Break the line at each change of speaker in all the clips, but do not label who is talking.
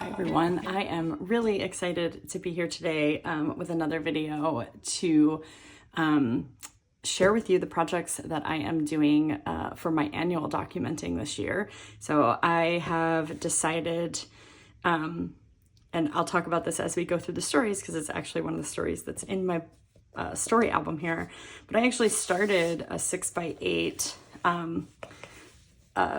Everyone. I am really excited to be here today with another video to share with you the projects that I am doing for my annual documenting this year. So I have decided, and I'll talk about this as we go through the stories because it's actually one of the stories that's in my story album here, but I actually started a 6x8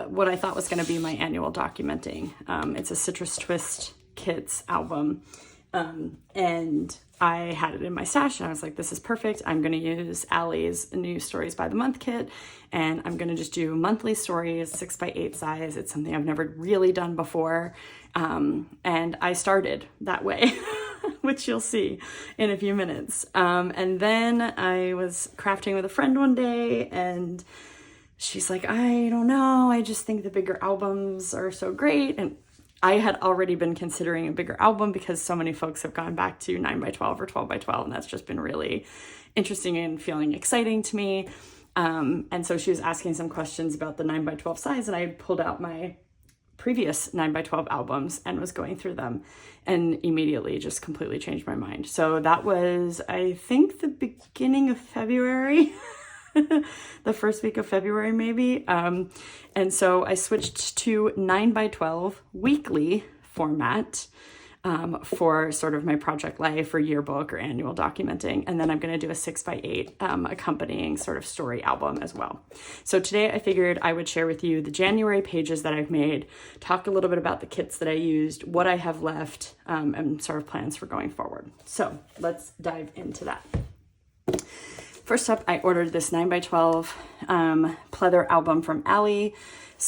what I thought was going to be my annual documenting. It's a Citrus Twist Kits album, and I had it in my stash and I was like, this is perfect. I'm going to use Allie's new Stories by the Month kit, and I'm going to just do monthly stories, 6x8 size. It's something I've never really done before, and I started that way, which you'll see in a few minutes. And then I was crafting with a friend one day, and she's like, I don't know, I just think the bigger albums are so great. And I had already been considering a bigger album because so many folks have gone back to 9x12 or 12x12, and that's just been really interesting and feeling exciting to me. And so she was asking some questions about the 9x12 size, and I had pulled out my previous 9x12 albums and was going through them and immediately just completely changed my mind. So that was, I think, the beginning of February. The first week of February, maybe. And so I switched to 9x12 weekly format for sort of my project life or yearbook or annual documenting. And then I'm going to do a 6x8 accompanying sort of story album as well. So today I figured I would share with you the January pages that I've made, talk a little bit about the kits that I used, what I have left, and sort of plans for going forward. So let's dive into that. First up, I ordered this 9x12 pleather album from Allie's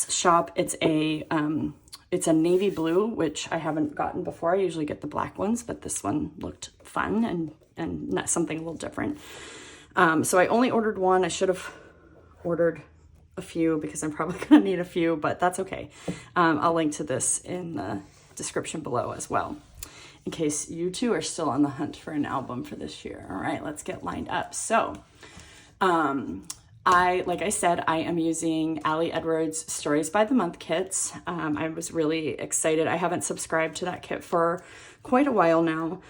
shop. It's a navy blue, which I haven't gotten before. I usually get the black ones, but this one looked fun and not something a little different. So I only ordered one. I should have ordered a few because I'm probably going to need a few, but that's okay. I'll link to this in the description below as well, in case you too are still on the hunt for an album for this year. All right, let's get lined up. So, like I said, I am using Allie Edwards Stories by the Month kits. I was really excited. I haven't subscribed to that kit for quite a while now.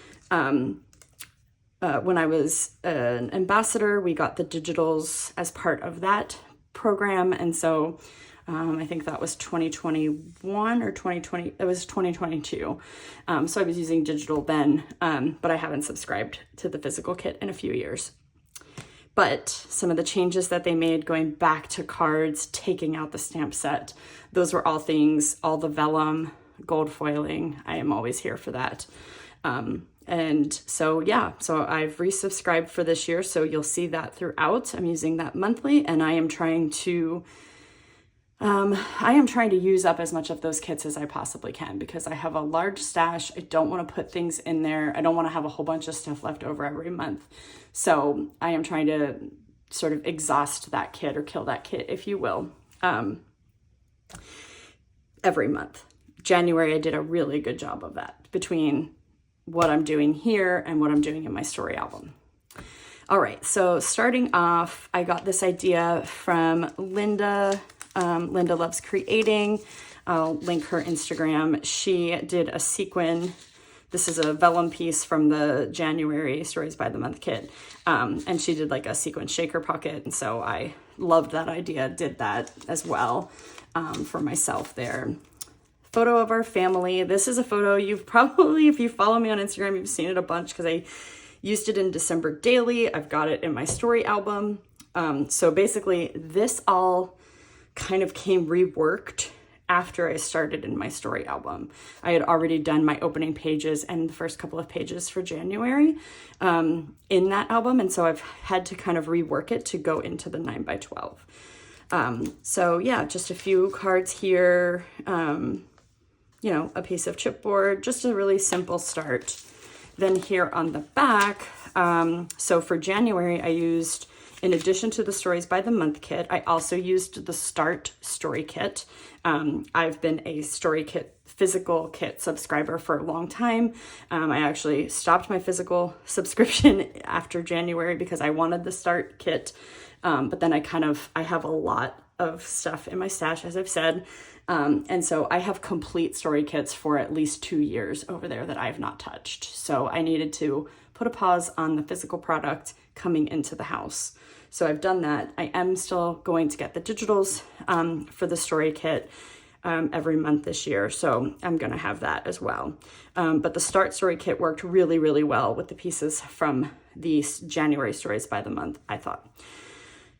When I was an ambassador, we got the digitals as part of that program. And so I think that was 2021 or 2020. It was 2022. So I was using digital then, but I haven't subscribed to the physical kit in a few years. But some of the changes that they made going back to cards, taking out the stamp set, those were all things, all the vellum, gold foiling. I am always here for that. And so, yeah, so I've resubscribed for this year. So you'll see that throughout. I'm using that monthly, and I am trying to use up as much of those kits as I possibly can because I have a large stash. I don't want to put things in there. I don't want to have a whole bunch of stuff left over every month. So I am trying to sort of exhaust that kit or kill that kit, if you will, every month. January, I did a really good job of that between what I'm doing here and what I'm doing in my story album. All right, so starting off, I got this idea from Linda. Linda Loves Creating. I'll link her Instagram. She did a sequin. This is a vellum piece from the January Stories by the Month kit. And she did like a sequin shaker pocket. And so I loved that idea, did that as well for myself there. Photo of our family. This is a photo you've probably, if you follow me on Instagram, you've seen it a bunch because I used it in December daily. I've got it in my story album. So basically this all kind of came reworked after I started in my story album. I had already done my opening pages and the first couple of pages for January in that album. And so I've had to kind of rework it to go into the 9x12. So yeah, just a few cards here, you know, a piece of chipboard, just a really simple start. Then here on the back, so for January, I used in addition to the Stories by the Month kit, I also used the Start Story Kit. I've been a Story Kit physical kit subscriber for a long time. I actually stopped my physical subscription after January because I wanted the Start kit. But then I have a lot of stuff in my stash, as I've said. And so I have complete story kits for at least 2 years over there that I have not touched. So I needed to put a pause on the physical product coming into the house. So I've done that. I am still going to get the digitals for the story kit every month this year. So I'm going to have that as well. But the Start Story Kit worked really, really well with the pieces from the January Stories by the Month, I thought.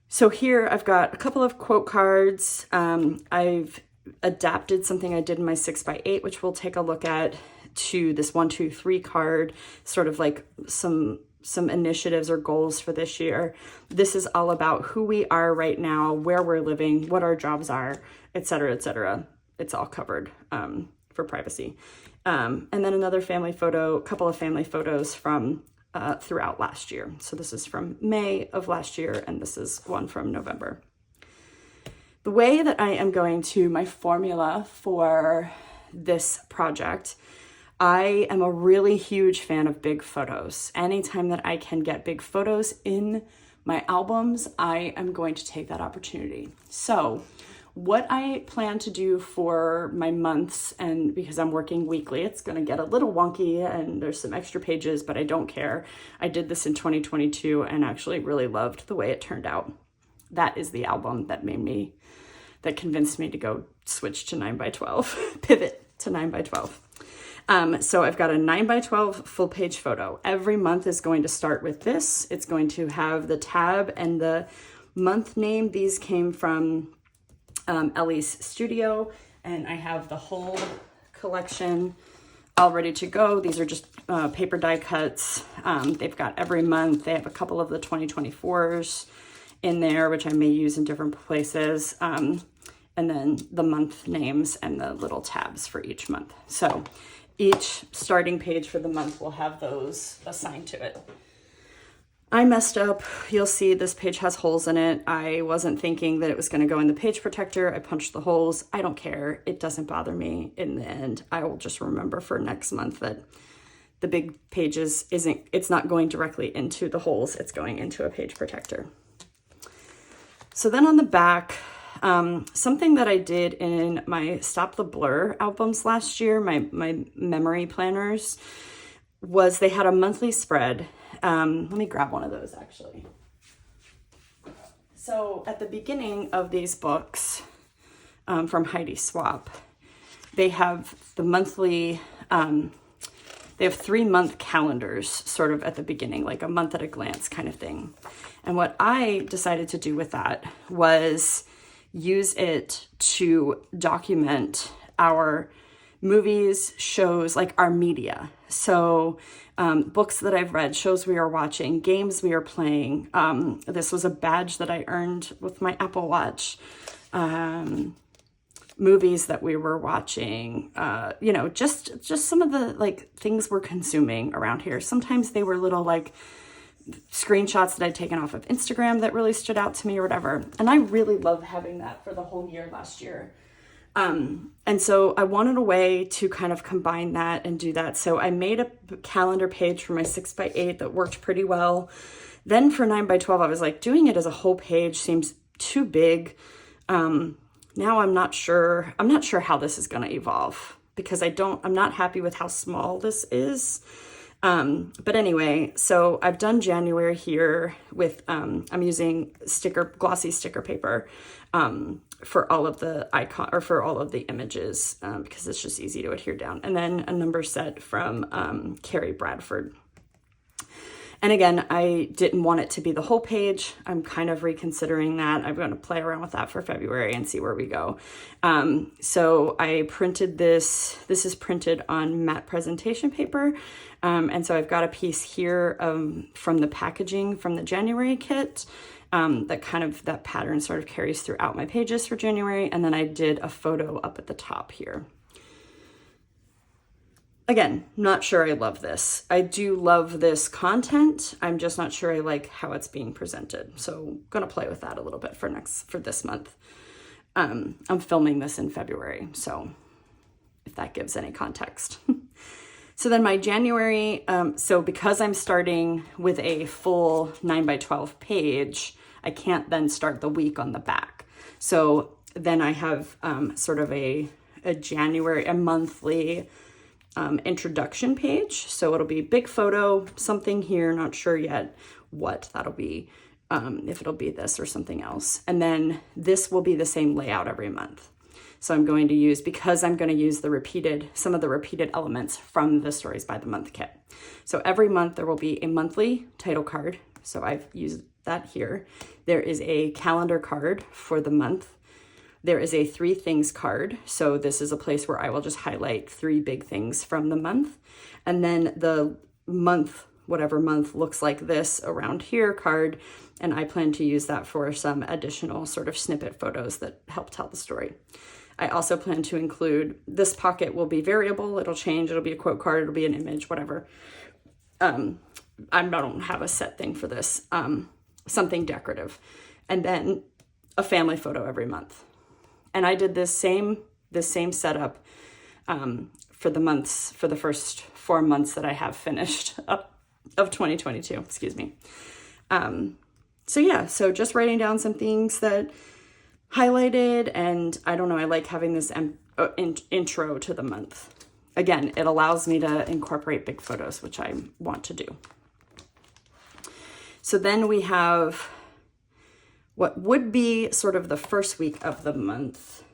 So here I've got a couple of quote cards. I've adapted something I did in my 6x8, which we'll take a look at, to this 1, 2, 3 card, sort of like some initiatives or goals for this year. This is all about who we are right now, where we're living, what our jobs are, etc., etc. It's all covered for privacy. And then another family photo, a couple of family photos from throughout last year. So this is from May of last year, and this is one from November. The way that I am going to, my formula for this project, I am a really huge fan of big photos. Anytime that I can get big photos in my albums, I am going to take that opportunity. So what I plan to do for my months, and because I'm working weekly, it's going to get a little wonky and there's some extra pages, but I don't care. I did this in 2022 and actually really loved the way it turned out. That is the album that convinced me to go switch to 9x12, pivot to 9x12. So I've got a 9x12 full page photo. Every month is going to start with this. It's going to have the tab and the month name. These came from Ellie's studio, and I have the whole collection all ready to go. These are just paper die cuts. They've got every month. They have a couple of the 2024s in there, which I may use in different places. And then the month names and the little tabs for each month. So each starting page for the month will have those assigned to it. I messed up. You'll see this page has holes in it. I wasn't thinking that it was going to go in the page protector. I punched the holes. I don't care. It doesn't bother me. In the end, I will just remember for next month that the big pages it's not going directly into the holes. It's going into a page protector. So then on the back, something that I did in my Stop the Blur albums last year, my memory planners, was they had a monthly spread. Let me grab one of those actually. So at the beginning of these books from Heidi Swap, they have the monthly, they have 3-month calendars sort of at the beginning, like a month at a glance kind of thing. And what I decided to do with that was use it to document our movies, shows, like our media. So books that I've read, shows we are watching, games we are playing. This was a badge that I earned with my Apple Watch. Movies that we were watching, just some of the like things we're consuming around here. Sometimes they were little like screenshots that I'd taken off of Instagram that really stood out to me or whatever. And I really love having that for the whole year last year. And so I wanted a way to kind of combine that and do that. So I made a calendar page for my 6x8 that worked pretty well. Then for 9x12, I was like, doing it as a whole page seems too big. Now I'm not sure how this is going to evolve because I'm not happy with how small this is. But anyway, so I've done January here with, I'm using glossy sticker paper, for all of the for all of the images, because it's just easy to adhere down. And then a number set from, Carrie Bradford. And again, I didn't want it to be the whole page. I'm kind of reconsidering that. I'm going to play around with that for February and see where we go. So I printed this. This is printed on matte presentation paper. And so I've got a piece here from the packaging from the January kit. That pattern sort of carries throughout my pages for January. And then I did a photo up at the top here. Again, not sure I love this. I do love this content. I'm just not sure I like how it's being presented. So gonna play with that a little bit for this month. I'm filming this in February, so if that gives any context. So then my January, so because I'm starting with a full 9x12 page, I can't then start the week on the back. So then I have sort of a monthly introduction page. So it'll be big photo, something here, not sure yet what that'll be, if it'll be this or something else. And then this will be the same layout every month. So I'm going to use, because I'm going to use some of the repeated elements from the Stories by the Month kit. So every month there will be a monthly title card. So I've used that here. There is a calendar card for the month. There is a 3 things card. So this is a place where I will just highlight 3 big things from the month. And then the month, whatever month looks like this around here card. And I plan to use that for some additional sort of snippet photos that help tell the story. I also plan to include, this pocket will be variable. It'll change. It'll be a quote card. It'll be an image, whatever. I don't have a set thing for this. Something decorative. And then a family photo every month. And I did this same setup for the first 4 months that I have finished of 2022, excuse me. So just writing down some things that highlighted, and I don't know, I like having this intro to the month. Again, it allows me to incorporate big photos, which I want to do. So then we have what would be sort of the first week of the month.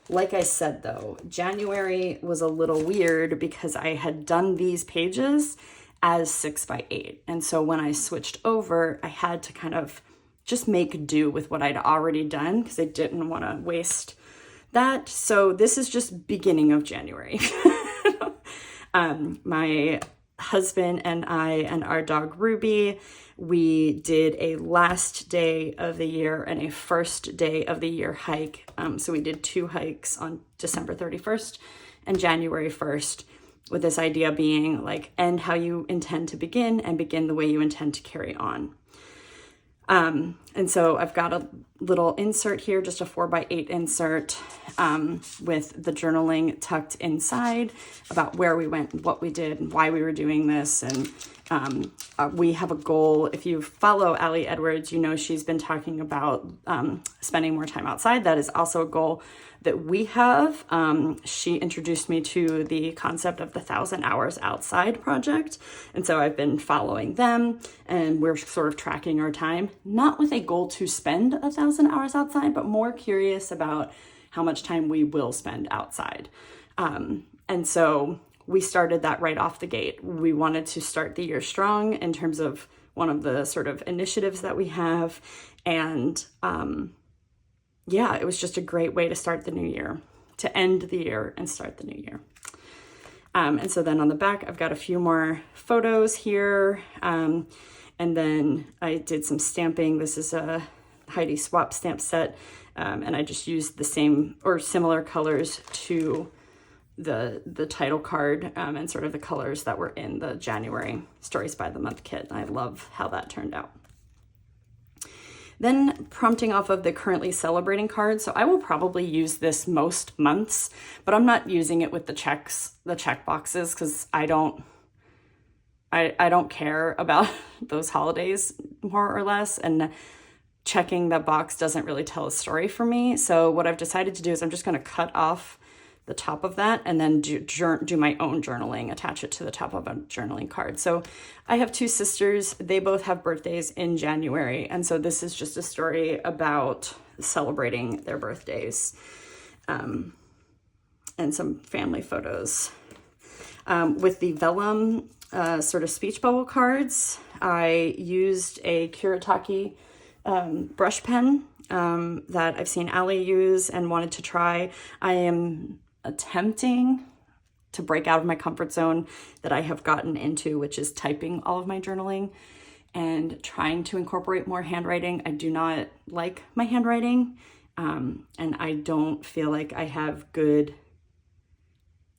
Like I said, though, January was a little weird because I had done these pages as 6x8. And so when I switched over, I had to kind of just make do with what I'd already done because I didn't want to waste that. So this is just beginning of January. My husband and I and our dog Ruby, we did a last day of the year and a first day of the year hike. So we did 2 hikes on December 31st and January 1st, with this idea being like, end how you intend to begin and begin the way you intend to carry on. And so I've got a little insert here, just a 4x8 insert, with the journaling tucked inside about where we went, what we did, and why we were doing this. And we have a goal. If you follow Allie Edwards, you know she's been talking about spending more time outside. That is also a goal that we have. She introduced me to the concept of the 1,000 Hours Outside project. And so I've been following them, and we're sort of tracking our time, not with a goal to spend 1,000 hours outside, but more curious about how much time we will spend outside. And so we started that right off the gate. We wanted to start the year strong in terms of one of the sort of initiatives that we have. And it was just a great way to start the new year, to end the year and start the new year. And so then on the back, I've got a few more photos here. And then I did some stamping. This is a Heidi swap stamp set. And I just used the same or similar colors to the title card, and sort of the colors that were in the January Stories by the Month kit. I love how that turned out. Then prompting off of the currently celebrating card. So I will probably use this most months, but I'm not using it with the check boxes because I don't care about those holidays more or less. And checking the box doesn't really tell a story for me. So what I've decided to do is I'm just going to cut off the top of that and then do my own journaling, attach it to the top of a journaling card. So I have 2 sisters. They both have birthdays in January. And so this is just a story about celebrating their birthdays, and some family photos. With the vellum sort of speech bubble cards, I used a Kuretake brush pen that I've seen Allie use and wanted to try. I am attempting to break out of my comfort zone that I have gotten into, which is typing all of my journaling and trying to incorporate more handwriting. I do not like my handwriting, and I don't feel like I have good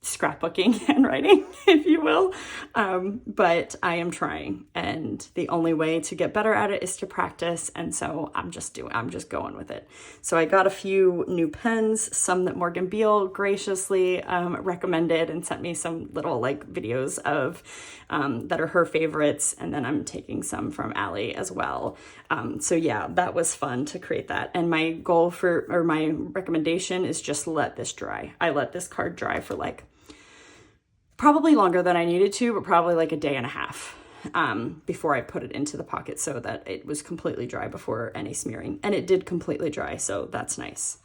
scrapbooking handwriting, if you will. But I am trying, and the only way to get better at it is to practice. And so I'm just going with it. So I got a few new pens, some that Morgan Beale graciously recommended and sent me some little like videos of that are her favorites. And then I'm taking some from Allie as well. So yeah, that was fun to create that. And my goal or my recommendation is just let this dry. I let this card dry for like probably longer than I needed to, but probably like a day and a half before I put it into the pocket so that it was completely dry before any smearing. And it did completely dry, so that's nice.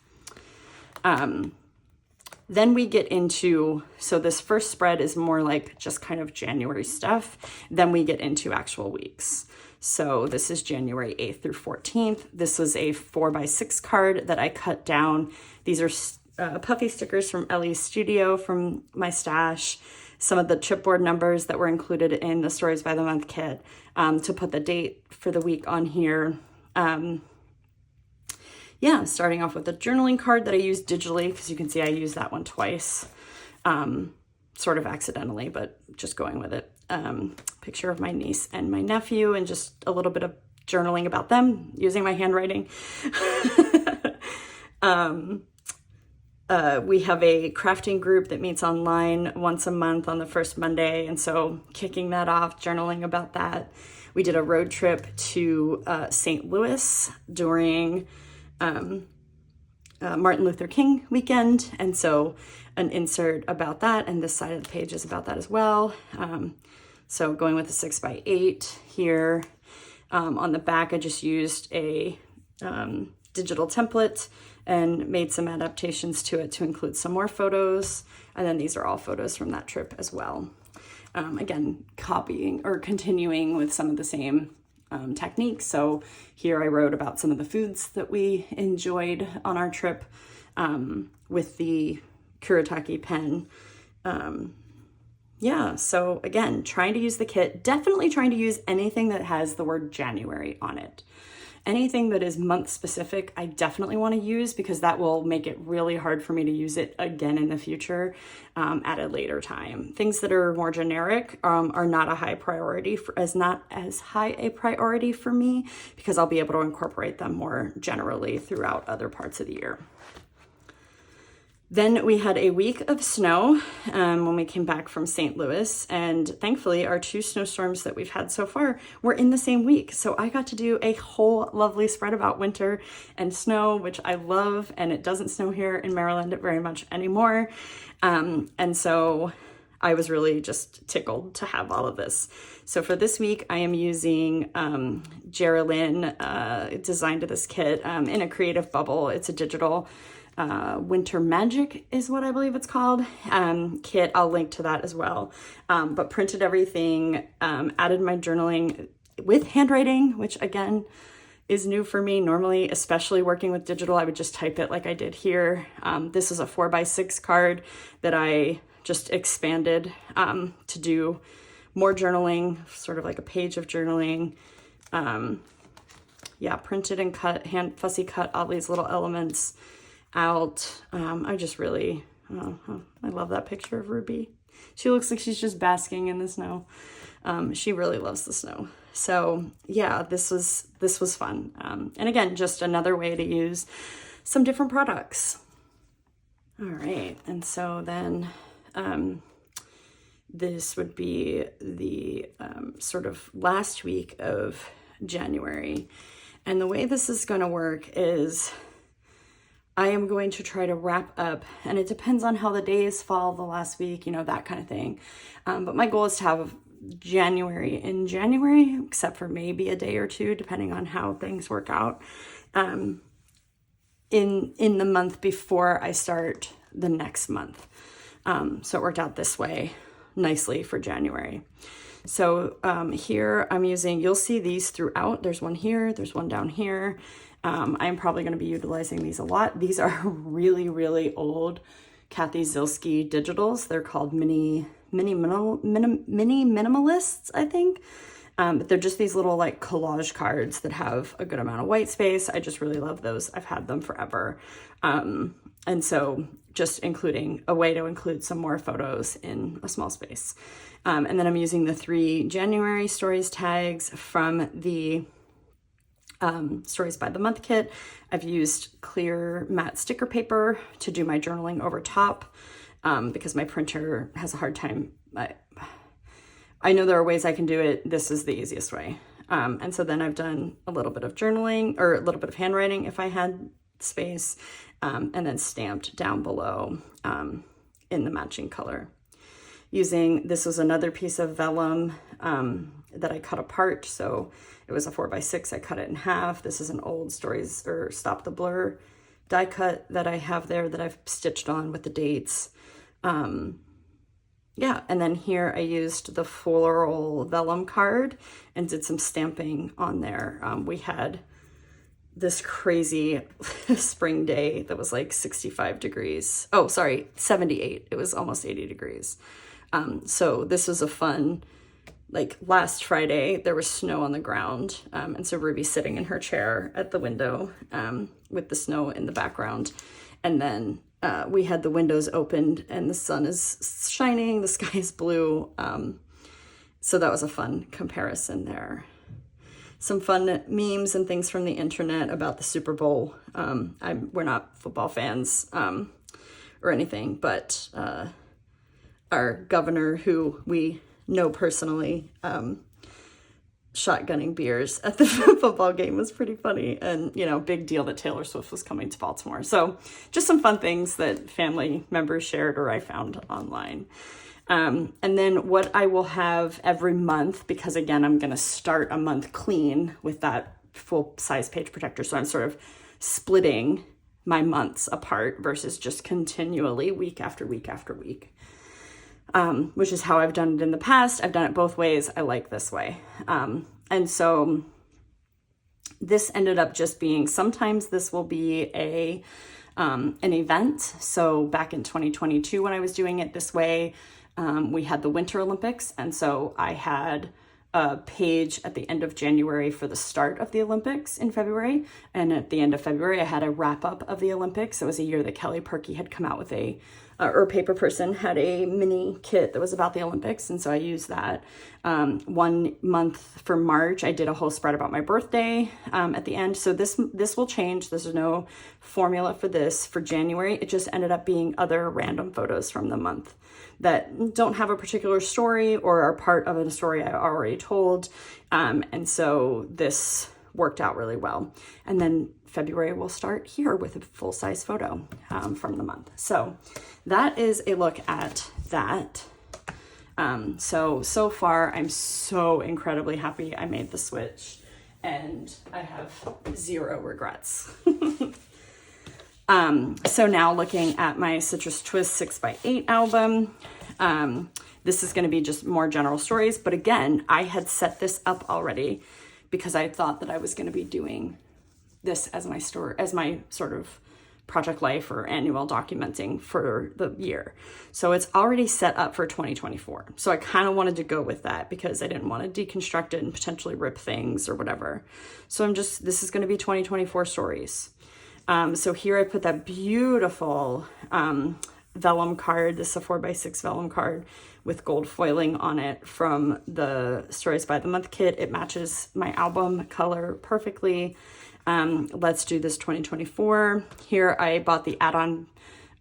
Then we get into, so this first spread is more like just kind of January stuff. Then we get into actual weeks. So this is January 8th through 14th. This was a 4x6 card that I cut down. These are puffy stickers from Ellie's Studio from my stash. Some of the chipboard numbers that were included in the Stories by the Month kit to put the date for the week on here. Yeah, starting off with a journaling card that I used digitally, because you can see I used that one twice, sort of accidentally, but just going with it. Picture of my niece and my nephew, and just a little bit of journaling about them using my handwriting. We have a crafting group that meets online once a month on the first Monday. And so kicking that off, journaling about that. We did a road trip to St. Louis during Martin Luther King weekend. And so an insert about that, and this side of the page is about that as well. So going with a 6x8 here. On the back, I just used a digital template and made some adaptations to it to include some more photos. And then these are all photos from that trip as well. Again, copying or continuing with some of the same techniques. So here I wrote about some of the foods that we enjoyed on our trip with the Kuretake pen. Yeah, so again, trying to use the kit, definitely trying to use anything that has the word January on it. Anything that is month specific, I definitely want to use, because that will make it really hard for me to use it again in the future at a later time. Things that are more generic are not a high priority not as high a priority for me, because I'll be able to incorporate them more generally throughout other parts of the year. Then we had a week of snow when we came back from St. Louis, and thankfully our 2 snowstorms that we've had so far were in the same week. So I got to do a whole lovely spread about winter and snow, which I love, and it doesn't snow here in Maryland very much anymore. And so I was really just tickled to have all of this. So for this week, I am using Geraldine design to this kit in a creative bubble. It's a digital Winter Magic is what I believe it's called, kit. I'll link to that as well. But printed everything, added my journaling with handwriting, which again is new for me. Normally, especially working with digital, I would just type it like I did here. This is a 4x6 card that I just expanded to do more journaling, sort of like a page of journaling. Yeah, printed and cut, fussy cut all these little elements out. I just really, I love that picture of Ruby. She looks like she's just basking in the snow. She really loves the snow. So yeah, this was fun. And again, just another way to use some different products. All right, and so then this would be the sort of last week of January. And the way this is going to work is I am going to try to wrap up, and it depends on how the days fall the last week, that kind of thing. But my goal is to have January in January, except for maybe a day or two, depending on how things work out, in the month before I start the next month. So it worked out this way nicely for January. So here I'm using, you'll see these throughout. There's one here, there's one down here. I'm probably going to be utilizing these a lot. These are really, really old Kathy Zielske digitals. They're called mini minimalists, I think. But they're just these little like collage cards that have a good amount of white space. I just really love those. I've had them forever. And so just including a way to include some more photos in a small space. And then I'm using the 3 January stories tags from the Stories by the Month kit. I've used clear matte sticker paper to do my journaling over top because my printer has a hard time. I know there are ways I can do it. This is the easiest way. And so then I've done a little bit of journaling or a little bit of handwriting if I had space, and then stamped down below in the matching color. This was another piece of vellum that I cut apart. So it was a 4x6. I cut it in half. This is an old Stories or Stop the Blur die cut that I have there that I've stitched on with the dates. Yeah, and then here I used the floral vellum card and did some stamping on there. We had this crazy spring day that was like 65 degrees. Oh, sorry, 78. It was almost 80 degrees. So this was a fun, like last Friday, there was snow on the ground. And so Ruby's sitting in her chair at the window with the snow in the background. And then we had the windows opened and the sun is shining, the sky is blue. So that was a fun comparison there. Some fun memes and things from the internet about the Super Bowl. We're not football fans or anything, but our governor, who we know personally, shotgunning beers at the football game was pretty funny. And, big deal that Taylor Swift was coming to Baltimore. So just some fun things that family members shared or I found online. And then what I will have every month, because again, I'm going to start a month clean with that full size page protector. So I'm sort of splitting my months apart versus just continually week after week after week. Which is how I've done it in the past. I've done it both ways. I like this way. And so this ended up just being, sometimes this will be an event. So back in 2022, when I was doing it this way, we had the Winter Olympics. And so I had a page at the end of January for the start of the Olympics in February. And at the end of February, I had a wrap up of the Olympics. It was a year that Kelly Perky had come out with or Paper Person had a mini kit that was about the Olympics. And so I used that. 1 month for March, I did a whole spread about my birthday at the end. So this will change. There's no formula for this. For January, it just ended up being other random photos from the month that don't have a particular story or are part of a story I already told. And so this worked out really well. And then February will start here with a full-size photo from the month. So that is a look at that. So far, I'm so incredibly happy I made the switch and I have 0 regrets. So now looking at my Citrus Twist 6x8 album, this is going to be just more general stories. But again, I had set this up already because I thought that I was going to be doing this as my sort of project life or annual documenting for the year. So it's already set up for 2024. So I kind of wanted to go with that because I didn't want to deconstruct it and potentially rip things or whatever. So this is going to be 2024 stories. So here I put that beautiful vellum card. This is a 4x6 vellum card with gold foiling on it from the Stories by the Month kit. It matches my album color perfectly. Let's do this 2024. Here I bought the add-on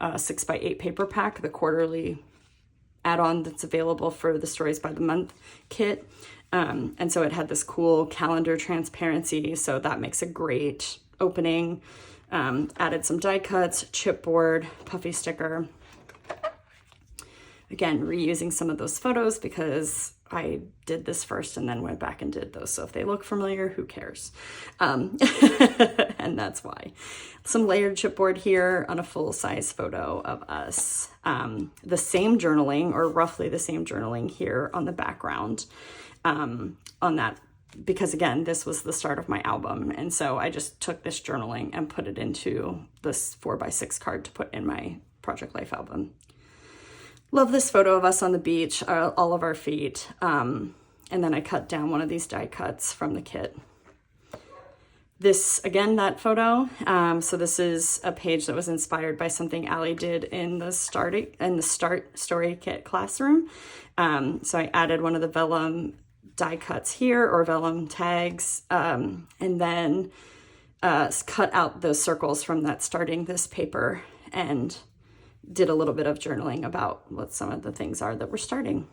6x8 paper pack, the quarterly add-on that's available for the Stories by the Month kit. And so it had this cool calendar transparency. So that makes a great opening. Added some die cuts, chipboard, puffy sticker. Again, reusing some of those photos because I did this first and then went back and did those. So if they look familiar, who cares? And that's why. Some layered chipboard here on a full-size photo of us. The same journaling, or roughly the same journaling here on the background on that, because again, this was the start of my album. And so I just took this journaling and put it into this 4x6 card to put in my Project Life album. Love this photo of us on the beach, all of our feet. And then I cut down one of these die cuts from the kit. This, again, that photo. So this is a page that was inspired by something Allie did in the Start Story Kit classroom. So I added one of the vellum die cuts here, or vellum tags, and then cut out those circles from that starting this paper and did a little bit of journaling about what some of the things are that we're starting.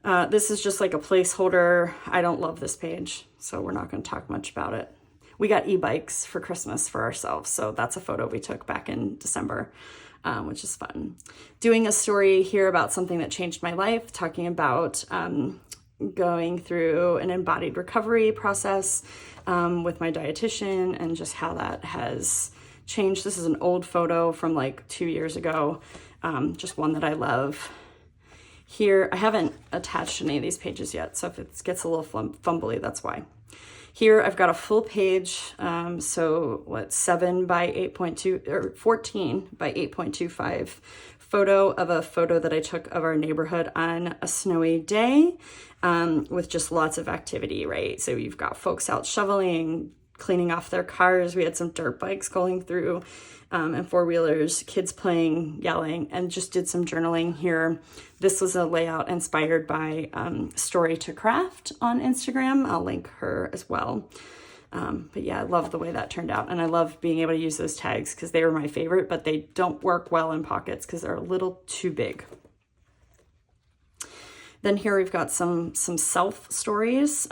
This is just like a placeholder. I don't love this page, so we're not going to talk much about it. We got e-bikes for Christmas for ourselves, so that's a photo we took back in December, which is fun. Doing a story here about something that changed my life, talking about going through an embodied recovery process with my dietitian and just how that has changed. This is an old photo from like 2 years ago, just one that I love. Here, I haven't attached any of these pages yet, so if it gets a little fumbly, that's why. Here, I've got a full page, 7 by 8.2, or 14 by 8.25 photo of a photo that I took of our neighborhood on a snowy day, with just lots of activity, right? So you've got folks out shoveling, cleaning off their cars. We had some dirt bikes going through, and four-wheelers, kids playing, yelling, and just did some journaling here. This was a layout inspired by Story to Craft on Instagram. I'll link her as well. But yeah, I love the way that turned out. And I love being able to use those tags because they were my favorite, but they don't work well in pockets because they're a little too big. Then here we've got some self stories,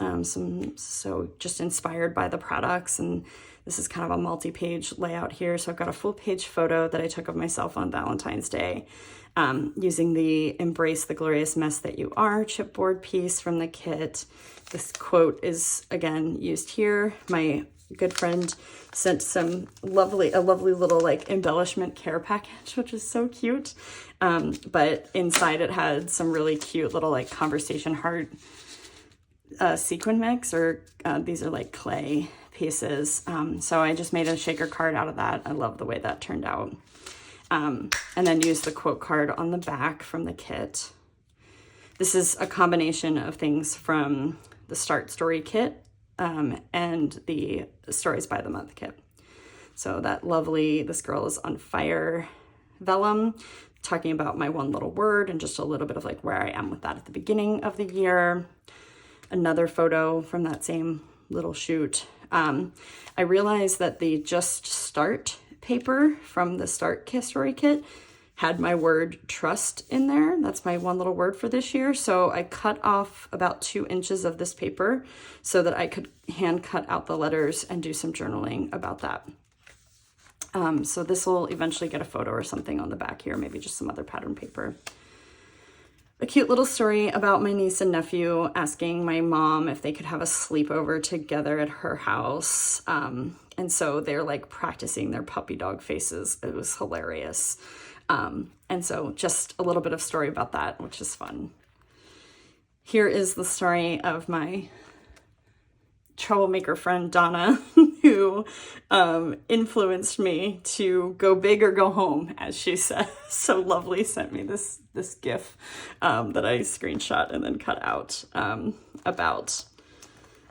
so just inspired by the products, and this is kind of a multi-page layout here. So I've got a full page photo that I took of myself on Valentine's Day, using the Embrace the Glorious Mess That You Are chipboard piece from the kit. This quote is again used here. My good friend sent a lovely little like embellishment care package, which is so cute. But inside it had some really cute little like conversation heart sequin mix, or these are like clay pieces. So I just made a shaker card out of that. I love the way that turned out. And then used the quote card on the back from the kit. This is a combination of things from the Start Story Kit and the Stories by the Month kit. So that lovely, this girl is on fire vellum, talking about my one little word and just a little bit of like where I am with that at the beginning of the year. Another photo from that same little shoot. I realized that the Just Start paper from the Start Story Kit had my word trust in there. That's my one little word for this year. So I cut off about 2 inches of this paper so that I could hand cut out the letters and do some journaling about that. So this will eventually get a photo or something on the back here, maybe just some other pattern paper. A cute little story about my niece and nephew asking my mom if they could have a sleepover together at her house. And so they're like practicing their puppy dog faces. It was hilarious. And so just a little bit of story about that, which is fun. Here is the story of my troublemaker friend Donna, who influenced me to go big or go home, as she said. So lovely, sent me this GIF that I screenshot and then cut out about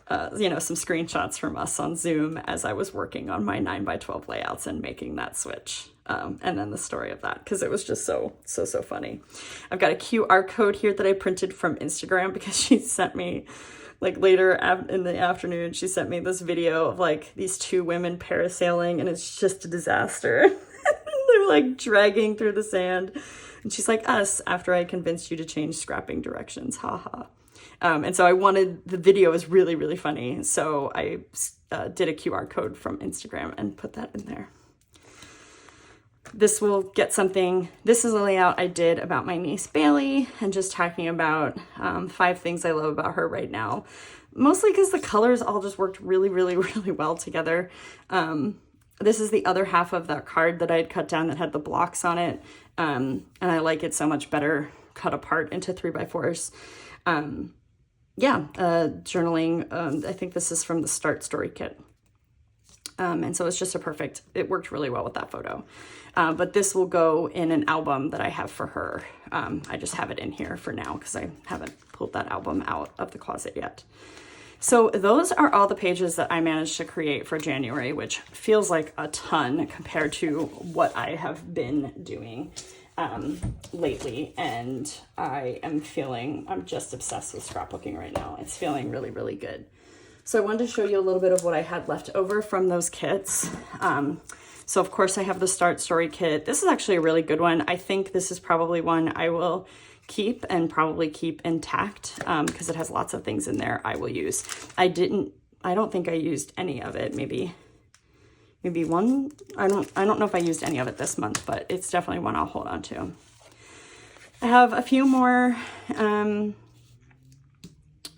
some screenshots from us on Zoom as I was working on my 9x12 layouts and making that switch. And then the story of that, because it was just so funny. I've got a QR code here that I printed from Instagram because she sent me, like later in the afternoon, she sent me this video of like these 2 women parasailing, and it's just a disaster. They're like dragging through the sand. And she's like, us, after I convinced you to change scrapping directions, haha. And so the video is really, really funny. So I did a QR code from Instagram and put that in there. This will get something. This is a layout I did about my niece Bailey, and just talking about 5 things I love about her right now. Mostly because the colors all just worked really, really, really well together. This is the other half of that card that I had cut down that had the blocks on it. And I like it so much better cut apart into 3x4s. Journaling. I think this is from the Start Story Kit. And so it's just it worked really well with that photo. But this will go in an album that I have for her. I just have it in here for now because I haven't pulled that album out of the closet yet. So those are all the pages that I managed to create for January, which feels like a ton compared to what I have been doing lately. And I'm just obsessed with scrapbooking right now. It's feeling really, really good. So I wanted to show you a little bit of what I had left over from those kits. So of course I have the Start Story kit. This is actually a really good one. I think this is probably one I will keep and probably keep intact because it has lots of things in there I will use. I don't think I used any of it. Maybe one. I don't know if I used any of it this month, but it's definitely one I'll hold on to. I have a few more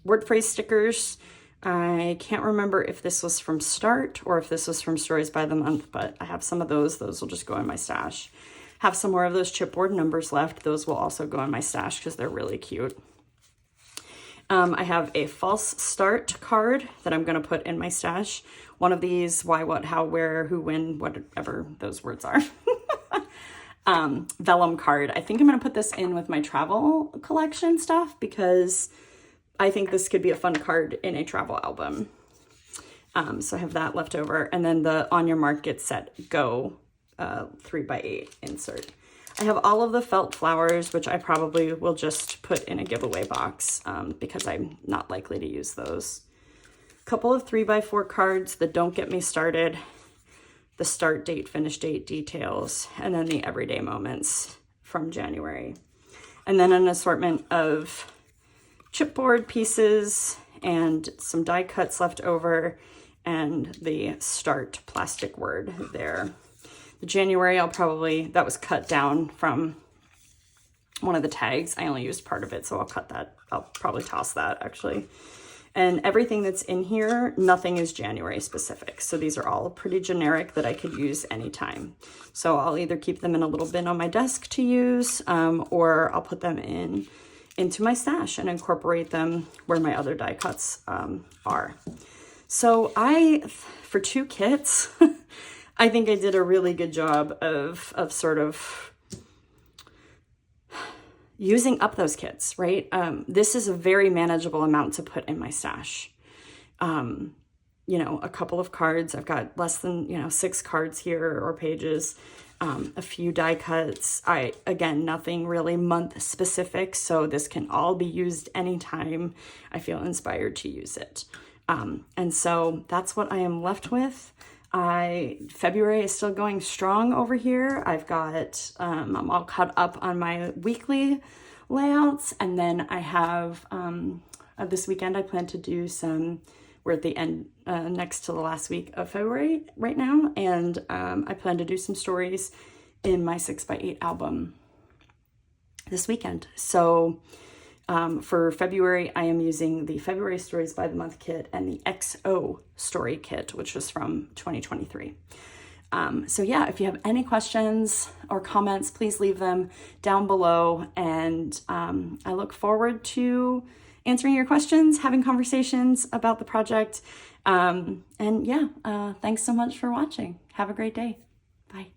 word phrase stickers. I can't remember if this was from Start or if this was from Stories by the Month, but I have some of those. Those will just go in my stash. Have some more of those chipboard numbers left. Those will also go in my stash because they're really cute. I have a false start card that I'm going to put in my stash. One of these, why, what, how, where, who, when, whatever those words are. Vellum card. I think I'm going to put this in with my travel collection stuff because I think this could be a fun card in a travel album. So I have that left over. And then the On Your Mark, Get Set, Go 3x8 insert. I have all of the felt flowers, which I probably will just put in a giveaway box because I'm not likely to use those. A couple of 3x4 cards that don't get me started. The start date, finish date details, and then the everyday moments from January. And then an assortment of chipboard pieces and some die cuts left over and the Start plastic word there. The January, that was cut down from one of the tags. I only used part of it, so I'll cut that. I'll probably toss that actually. And everything that's in here, nothing is January specific. So these are all pretty generic that I could use anytime. So I'll either keep them in a little bin on my desk to use, or I'll put them into my stash and incorporate them where my other die cuts are. So for 2 kits, I think I did a really good job of sort of using up those kits, right? This is a very manageable amount to put in my stash. A couple of cards. I've got less than, 6 cards here or pages. A few die cuts. Again, nothing really month specific, so this can all be used anytime I feel inspired to use it. And so that's what I am left with. February is still going strong over here. I've got, I'm all caught up on my weekly layouts. And then I have, this weekend, I plan to do we're at the end, next to the last week of February right now. And I plan to do some stories in my 6x8 album this weekend. So for February, I am using the February Stories by the Month kit and the XO Story kit, which was from 2023. So yeah, if you have any questions or comments, please leave them down below. And I look forward to answering your questions, having conversations about the project. And yeah, thanks so much for watching. Have a great day. Bye.